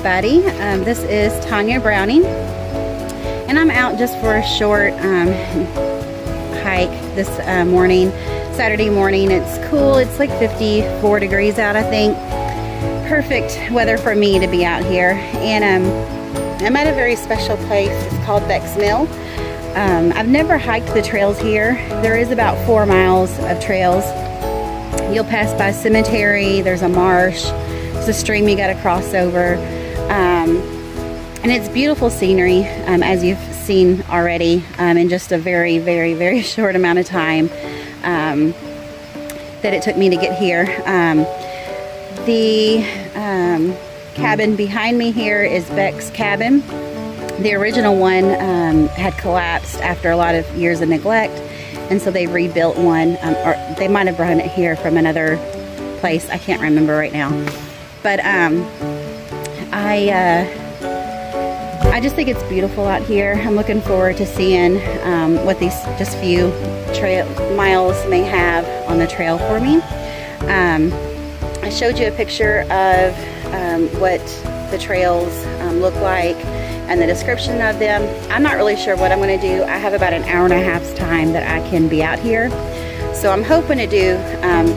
everybody. This is Tanya Browning, and I'm out just for a short hike this morning, Saturday morning. It's cool. It's like 54 degrees out, I think. Perfect weather for me to be out here. And I'm at a very special place. It's called Becks. I've never hiked the trails here. There is about 4 miles of trails. You'll pass by a cemetery, there's a marsh, there's a stream you got to cross over, and it's beautiful scenery, as you've seen already, in just a very, very, very short amount of time that it took me to get here. The cabin behind me here is Becks cabin. The original one had collapsed after a lot of years of neglect, and so they rebuilt one, or they might have brought it here from another place. I can't remember right now. But I just think it's beautiful out here. I'm looking forward to seeing what these just few trail miles may have on the trail for me. I showed you a picture of what the trails look like and the description of them. I'm not really sure what I'm going to do. I have about an hour and a half's time that I can be out here. So I'm hoping to do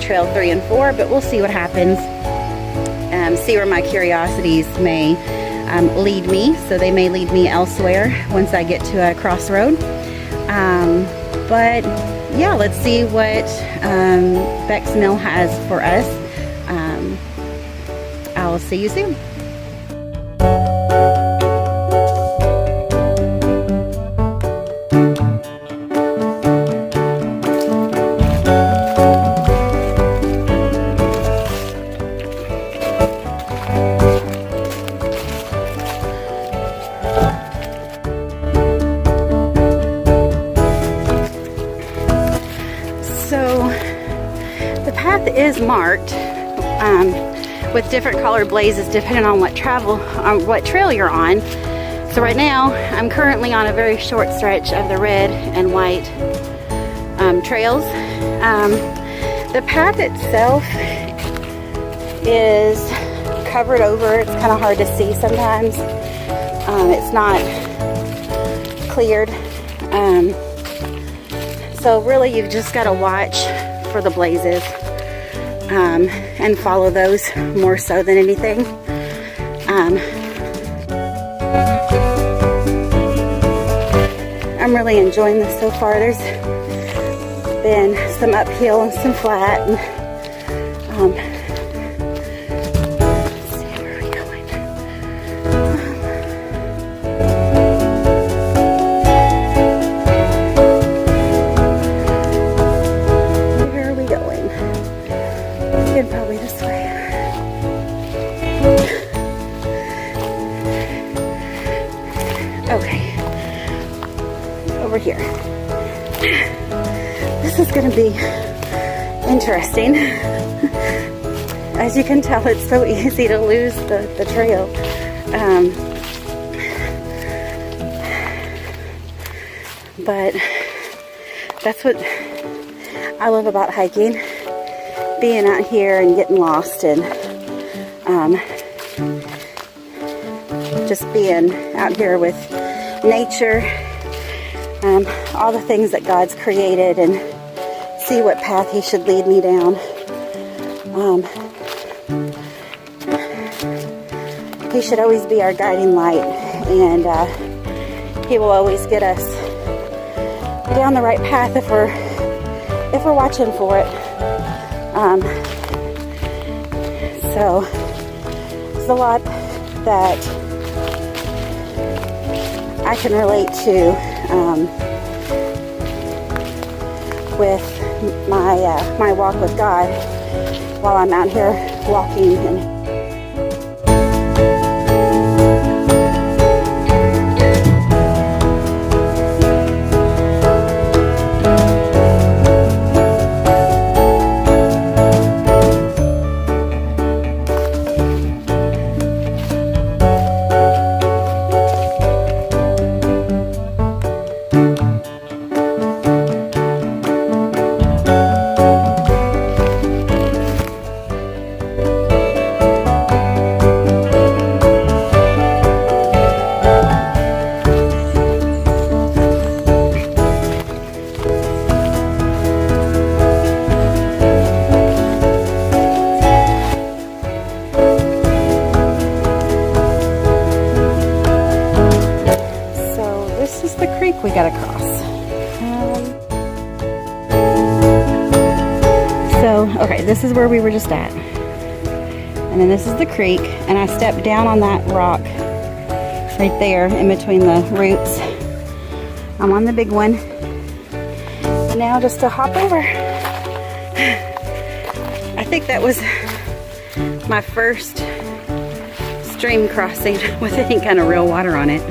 trail 3 and 4, but we'll see what happens. See where my curiosities may lead me. So they may lead me elsewhere once I get to a crossroad. But yeah, let's see what Becks Mill has for us. I'll see you soon. So the path is marked with different colored blazes depending on what trail you're on. So right now I'm currently on a very short stretch of the red and white trails. The path itself is covered over. It's kind of hard to see sometimes. It's not cleared. So really you've just got to watch for the blazes and follow those more so than anything. I'm really enjoying this so far. There's been some uphill and some flat. And, let's see, where are we going? Where are we going? Again, probably this way. Okay. Over here. This is going to be interesting. As you can tell, it's so easy to lose the trail. But that's what I love about hiking, being out here and getting lost and just being out here with nature. All the things that God's created, and see what path He should lead me down. He should always be our guiding light, and He will always get us down the right path if we're watching for it. So there's a lot that I can relate to with my walk with God while I'm out here walking and okay, this is where we were just at. And then this is the creek, and I stepped down on that rock right there in between the roots. I'm on the big one. And now just to hop over. I think that was my first stream crossing with any kind of real water on it.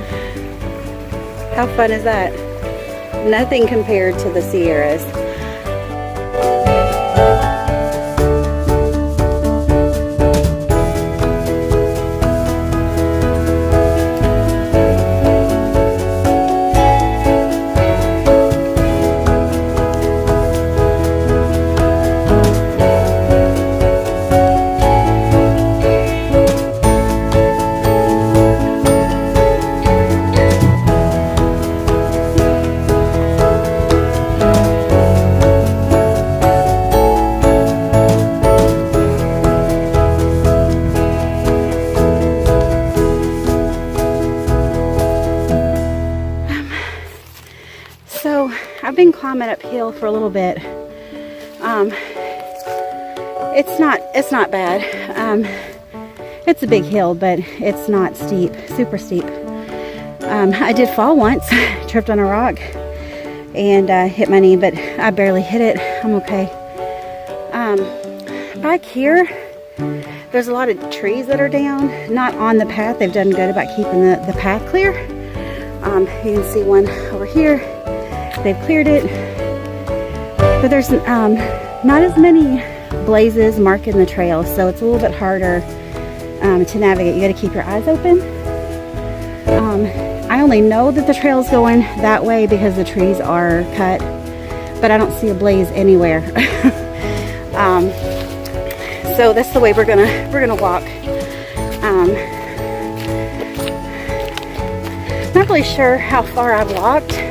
How fun is that? Nothing compared to the Sierras. So I've been climbing uphill for a little bit. It's not bad. It's a big hill, but it's not steep, super steep. I did fall once, tripped on a rock and hit my knee, but I barely hit it. I'm okay. Back here, there's a lot of trees that are down, not on the path. They've done good about keeping the path clear. You can see one over here. They've cleared it, but there's not as many blazes marking the trail, so it's a little bit harder to navigate. You got to keep your eyes open. I only know that the trail is going that way because the trees are cut, but I don't see a blaze anywhere. So that's the way we're gonna walk. Not really sure how far I've walked.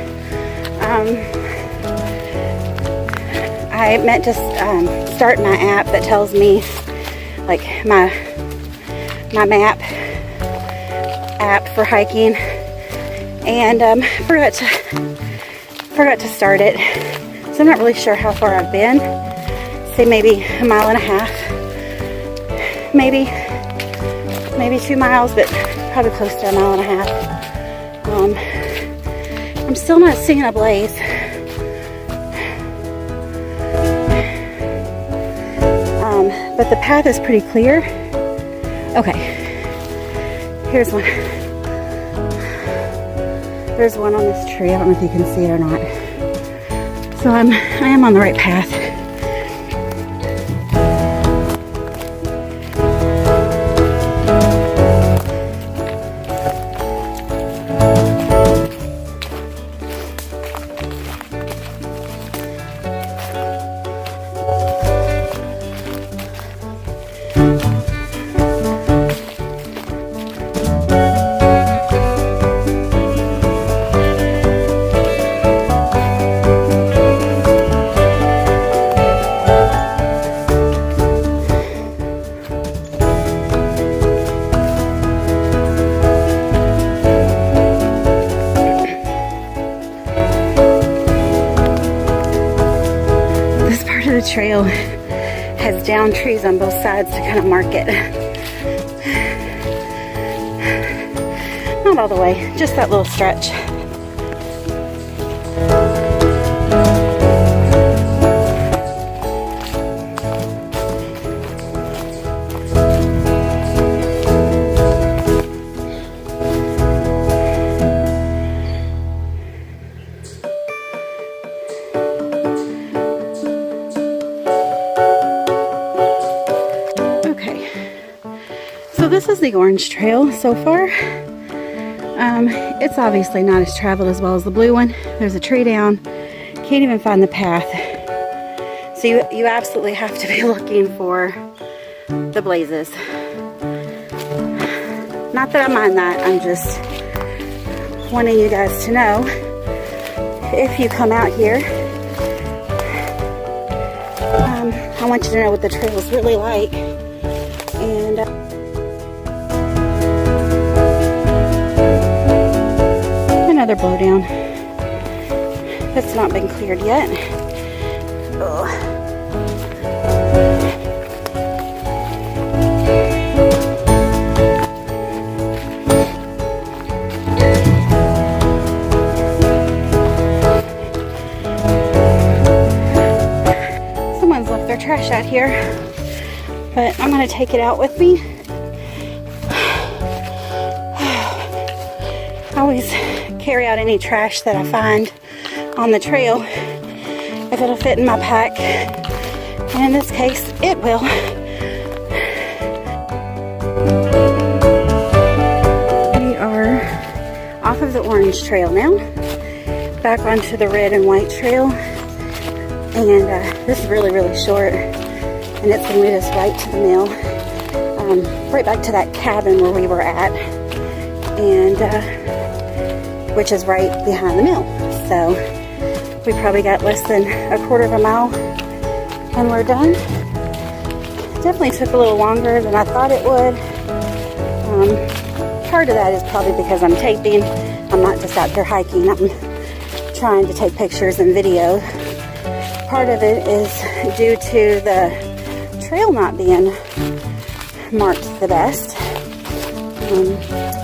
I meant to start my app that tells me, like, my map app for hiking, and forgot to start it. So I'm not really sure how far I've been. Say maybe a mile and a half, maybe 2 miles, but probably close to a mile and a half. I'm still not seeing a blaze. But the path is pretty clear. Okay, here's one. There's one on this tree. I don't know if you can see it or not. So I am on the right path. The trail has down trees on both sides to kind of mark it. Not all the way, just that little stretch. So this is the orange trail so far. It's obviously not as traveled as well as the blue one. There's a tree down. Can't even find the path. So you absolutely have to be looking for the blazes. Not that I mind that. I'm just wanting you guys to know, if you come out here, I want you to know what the trail is really like. And another blowdown that's not been cleared yet. Ugh. trash out here, but I'm gonna take it out with me. I always carry out any trash that I find on the trail if it'll fit in my pack, and in this case it will. We are off of the orange trail now, back onto the red and white trail, and this is really short, and it's going to lead us right to the mill, right back to that cabin where we were at, and which is right behind the mill. So we probably got less than a quarter of a mile and we're done. Definitely took a little longer than I thought it would. Part of that is probably because I'm taping. I'm not just out here hiking. I'm trying to take pictures and video. Part of it is due to the trail not being marked the best.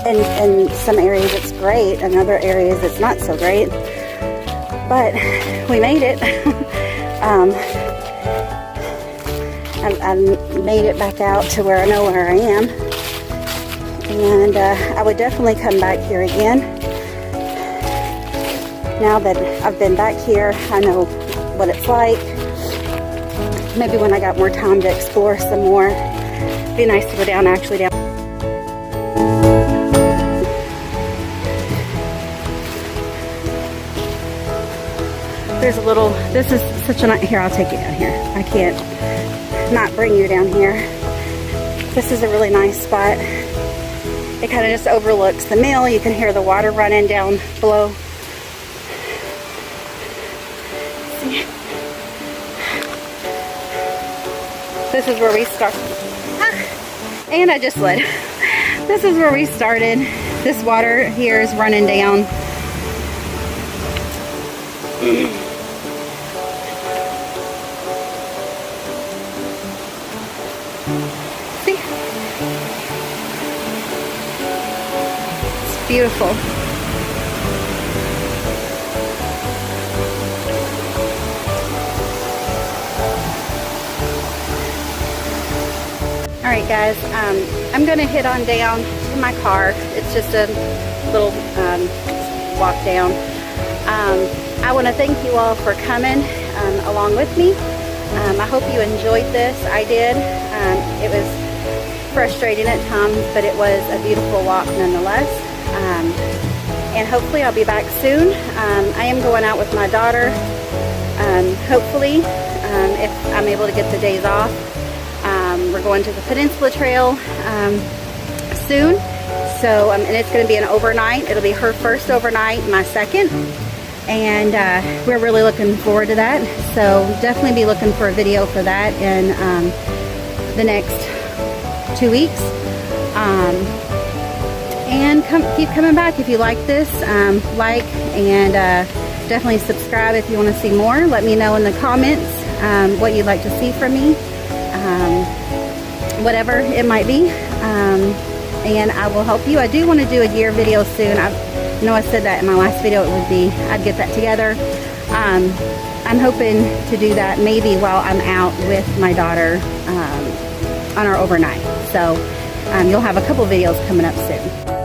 In some areas it's great, in other areas it's not so great. But we made it. I made it back out to where I know where I am. And I would definitely come back here again. Now that I've been back here, I know what it's like. Maybe when I got more time to explore some more, it'd be nice to go down, actually down. There's a little, this is such a, here, I'll take you down here. I can't not bring you down here. This is a really nice spot. It kind of just overlooks the mill. You can hear the water running down below. See? This is where we start. And I just slid. This is where we started. This water here is running down. See? It's beautiful. Alright guys, I'm going to head on down to my car. It's just a little walk down. I want to thank you all for coming along with me. I hope you enjoyed this. I did. It was frustrating at times, but it was a beautiful walk nonetheless. And hopefully I'll be back soon. I am going out with my daughter. Hopefully, if I'm able to get the days off. We're going to the Peninsula Trail soon. So, and it's going to be an overnight. It'll be her first overnight, my second. And we're really looking forward to that. So definitely be looking for a video for that in the next 2 weeks. And keep coming back if you like this. Like and definitely subscribe if you want to see more. Let me know in the comments what you'd like to see from me. Whatever it might be. And I will help you. I do want to do a gear video soon. I know I said that in my last video I'd get that together. I'm hoping to do that maybe while I'm out with my daughter on our overnight. So you'll have a couple videos coming up soon.